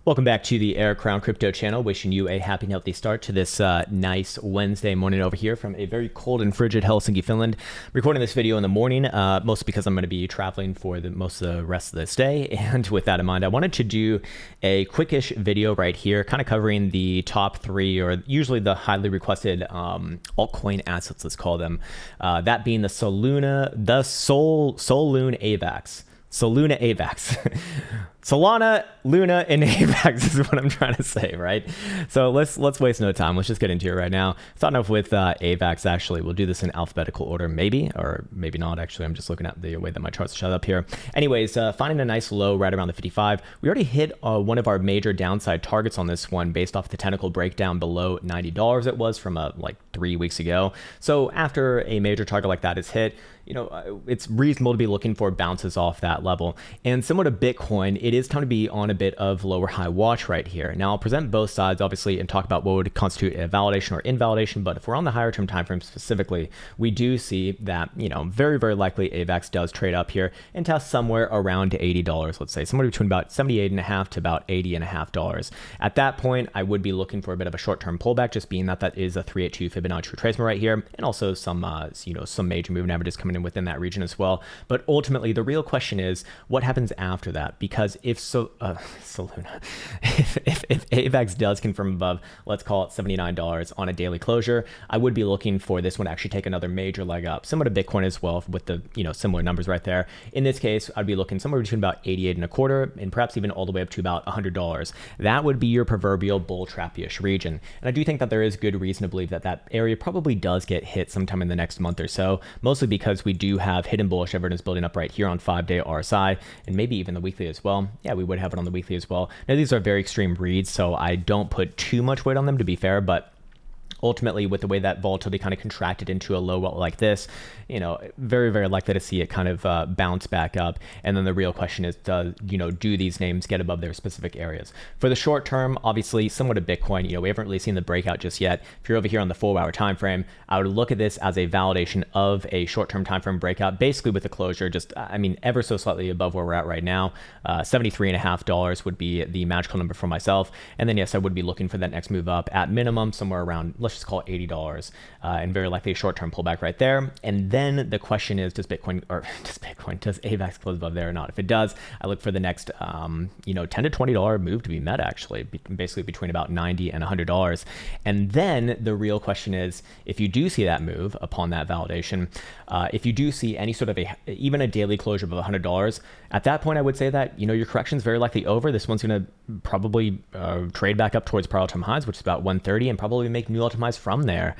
Welcome back to the Air Crown Crypto channel. Wishing you a happy and healthy start to this nice Wednesday morning over here from a very cold and frigid Helsinki, Finland. Recording this video in the morning, mostly because I'm going to be traveling for most of the rest of this day. And with that in mind, I wanted to do a quickish video right here, kind of covering the top three, or usually the highly requested altcoin assets, let's call them. That being the Solana, AVAX. Solana AVAX. Solana, Luna, and AVAX is what I'm trying to say, right? So let's waste no time. Let's just get into it right now. Starting off with AVAX, actually. We'll do this in alphabetical order, maybe, or maybe not, actually. I'm just looking at the way that my charts shut up here. Anyways, finding a nice low right around the 55. We already hit one of our major downside targets on this one based off the technical breakdown below $90 it was from like 3 weeks ago. So after a major target like that is hit, you know, it's reasonable to be looking for bounces off that level. And similar to Bitcoin, it is time to be on a bit of lower high watch right here. Now I'll present both sides obviously and talk about what would constitute a validation or invalidation, but if we're on the higher term time frame specifically, we do see that, you know, very, very likely AVAX does trade up here and test somewhere around $80, let's say, somewhere between about $78.5 to about $80.5. At that point, I would be looking for a bit of a short-term pullback, just being that that is a 382 Fibonacci retracement right here, and also some, you know, some major moving averages coming in within that region as well. But ultimately, the real question is what happens after that? Because if Solana, if AVAX does confirm above, let's call it $79 on a daily closure, I would be looking for this one to actually take another major leg up, similar to Bitcoin as well, with the, you know, similar numbers right there. In this case, I'd be looking somewhere between about 88 and a quarter, and perhaps even all the way up to about $100. That would be your proverbial bull trap-ish region. And I do think that there is good reason to believe that that area probably does get hit sometime in the next month or so, mostly because we do have hidden bullish evidence building up right here on 5-day RSI, and maybe even the weekly as well. Yeah, we would have it on the weekly as well. Now, these are very extreme reads, so I don't put too much weight on them, to be fair, but ultimately, with the way that volatility kind of contracted into a low like this, you know, very, very likely to see it kind of bounce back up. And then the real question is, do these names get above their specific areas? For the short term, obviously, similar to Bitcoin, you know, we haven't really seen the breakout just yet. If you're over here on the 4-hour time frame, I would look at this as a validation of a short-term time frame breakout, basically with the closure, just, I mean, ever so slightly above where we're at right now. $73.5 would be the magical number for myself. And then, yes, I would be looking for that next move up at minimum somewhere around, let's just call it $80, and very likely a short-term pullback right there. And then the question is, does AVAX close above there or not? If it does, I look for the next, $10 to $20 move to be met, actually, basically between about $90 and $100. And then the real question is, if you do see that move upon that validation, if you do see any sort of even a daily closure above $100, at that point, I would say that, you know, your correction is very likely over. This one's going to probably trade back up towards prior all-time highs, which is about 130, and probably make new all-time highs from there,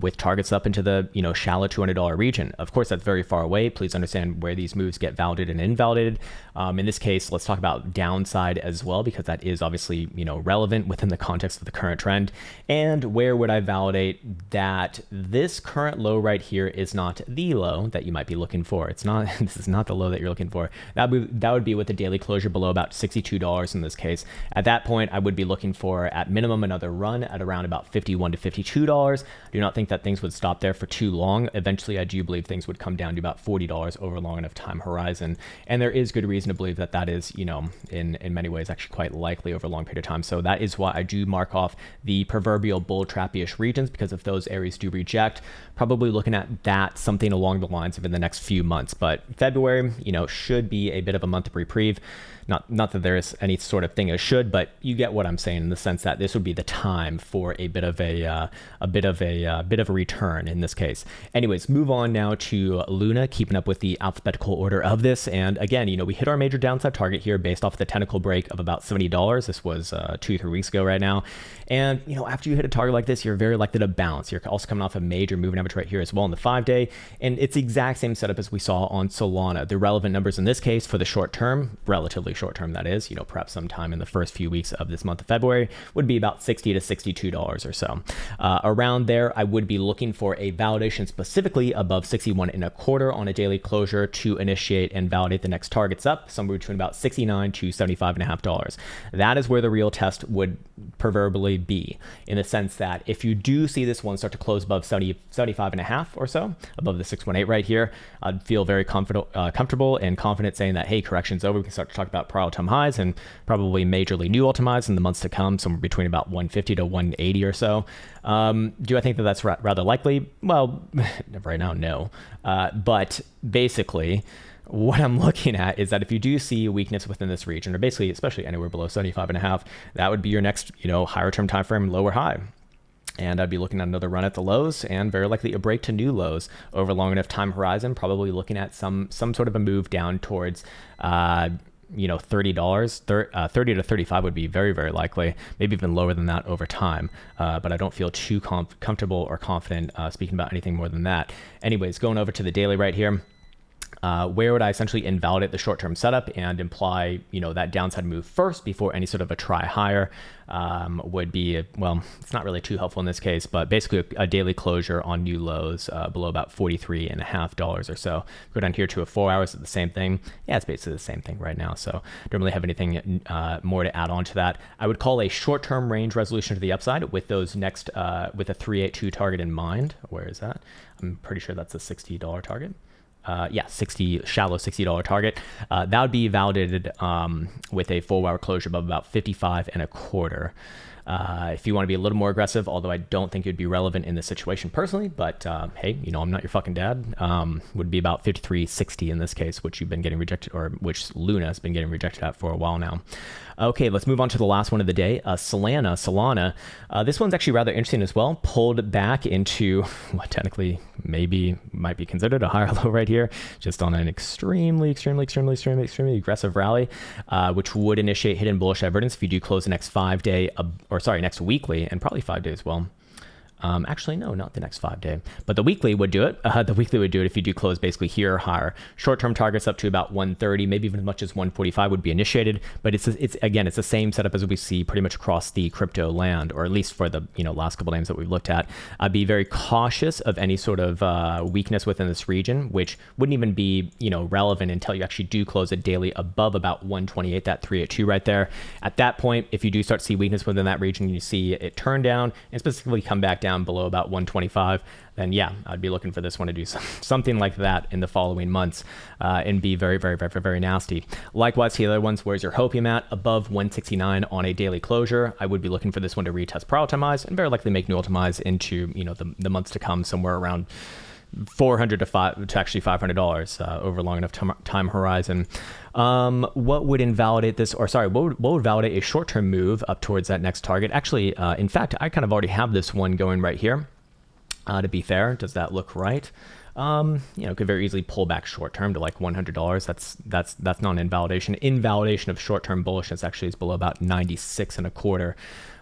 with targets up into the, you know, shallow $200 region. Of course, that's very far away. Please understand where these moves get validated and invalidated. In this case, let's talk about downside as well, because that is obviously, you know, relevant within the context of the current trend. And where would I validate that this current low right here is not the low that you might be looking for? It's not. This is not the low that you're looking for. That would be with the daily closure below about $62 in this case. At that point, I would be looking for at minimum another run at around about $51 to $52. I do not think that things would stop there for too long. Eventually, I do believe things would come down to about $40 over a long enough time horizon. And there is good reason to believe that that is, you know, in many ways actually quite likely over a long period of time. So that is why I do mark off the proverbial bull trap-ish regions, because if those areas do reject, probably looking at that something along the lines of in the next few months. But February, you know, should be a bit of a month of reprieve. Not that there is any sort of thing as should, but you get what I'm saying in the sense that this would be the time for a bit of a return in this case. Anyways, move on now to Luna, keeping up with the alphabetical order of this. And again, you know, we hit our major downside target here based off the technical break of about $70. This was 2-3 weeks ago right now. And, you know, after you hit a target like this, you're very likely to bounce. You're also coming off a major moving average right here as well in the 5-day. And it's the exact same setup as we saw on Solana. The relevant numbers in this case for the short term, relatively short term that is, you know, perhaps sometime in the first few weeks of this month of February, would be about $60 to $62 or so. So around there, I would be looking for a validation specifically above 61.25 on a daily closure to initiate and validate the next targets up, somewhere between about $69 to $75.50. That is where the real test would proverbially be, in the sense that if you do see this one start to close above 75.5 or so, above the 618 right here, I'd feel very comfortable and confident saying that, hey, correction's over. We can start to talk about prior all-time highs and probably majorly new all-time highs in the months to come, somewhere between about 150 to 180 or so. Do I think that that's rather likely? Well, right now, no. But basically, what I'm looking at is that if you do see weakness within this region, or basically, especially anywhere below 75.5, that would be your next, higher term time frame, lower high. And I'd be looking at another run at the lows and very likely a break to new lows over a long enough time horizon, probably looking at some sort of a move down towards, $30, 30 to 35 would be very, very likely, maybe even lower than that over time. But I don't feel too comfortable or confident speaking about anything more than that. Anyways, going over to the daily right here. Where would I essentially invalidate the short-term setup and imply, that downside move first before any sort of a try higher would be, it's not really too helpful in this case, but basically a daily closure on new lows below about $43.50 or so. Go down here to a 4 hours, it's the same thing. Yeah, it's basically the same thing right now. So don't really have anything more to add on to that. I would call a short-term range resolution to the upside with those next, with a 382 target in mind. Where is that? I'm pretty sure that's a $60 target. Shallow $60 target. That would be validated with a 4 hour closure above about 55.25. If you want to be a little more aggressive, although I don't think it'd be relevant in this situation personally, but hey, I'm not your fucking dad, would be about 53.60 in this case, which you've been getting rejected, or which Luna has been getting rejected at for a while now. Okay, let's move on to the last one of the day, Solana. This one's actually rather interesting as well. Pulled back into what technically might be considered a higher low right here, just on an extremely aggressive rally, which would initiate hidden bullish divergence if you do close the next next weekly, and probably 5 days. Actually, no, not the next 5 day, but the weekly would do it. The weekly would do it if you do close basically here or higher. Short-term targets up to about 130, maybe even as much as 145 would be initiated. But it's the same setup as we see pretty much across the crypto land, or at least for the last couple names that we've looked at. Be very cautious of any sort of weakness within this region, which wouldn't even be relevant until you actually do close a daily above about 128, that 382 right there. At that point, if you do start to see weakness within that region, you see it turn down and specifically come back down below about 125, then yeah, I'd be looking for this one to do something like that in the following months and be very, very, very, very nasty. Likewise, the other ones, where's your hopium at? Above 169 on a daily closure, I would be looking for this one to retest prior all-time highs and very likely make new all-time highs into the months to come, somewhere around $400 to actually $500 over a long enough time horizon. What would invalidate this, what would validate a short-term move up towards that next target? Actually, in fact, I kind of already have this one going right here. To be fair, does that look right? Could very easily pull back short-term to like $100. That's not an invalidation. Invalidation of short-term bullishness actually is below about 96.25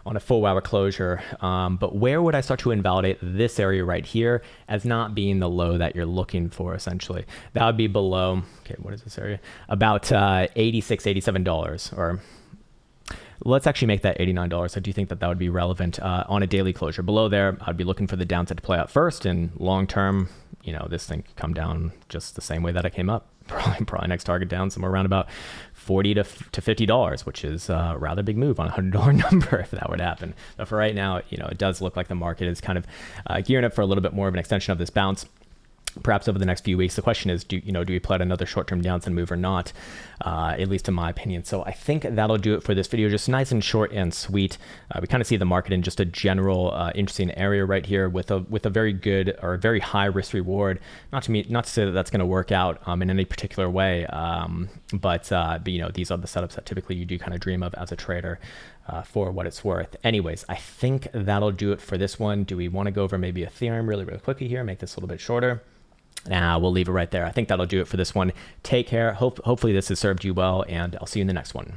on a 4 hour closure. But where would I start to invalidate this area right here as not being the low that you're looking for, essentially? That would be below, okay, what is this area? About $86, $87, or let's actually make that $89. I do think that would be relevant on a daily closure. Below there, I'd be looking for the downside to play out first, and long term, this thing could come down just the same way that it came up. Probably next target down somewhere around about $40 to $50, which is a rather big move on a $100 number if that would happen. But for right now, it does look like the market is kind of gearing up for a little bit more of an extension of this bounce. Perhaps over the next few weeks. The question is, do we play out another short-term downside move or not? At least in my opinion. So I think that'll do it for this video. Just nice and short and sweet. We kind of see the market in just a general interesting area right here with a very good or very high risk reward. Not to say that that's going to work out in any particular way, but these are the setups that typically you do kind of dream of as a trader. For what it's worth. Anyways, I think that'll do it for this one. Do we want to go over maybe Ethereum really quickly here, make this a little bit shorter? Nah, we'll leave it right there. I think that'll do it for this one. Take care. Hopefully this has served you well, and I'll see you in the next one.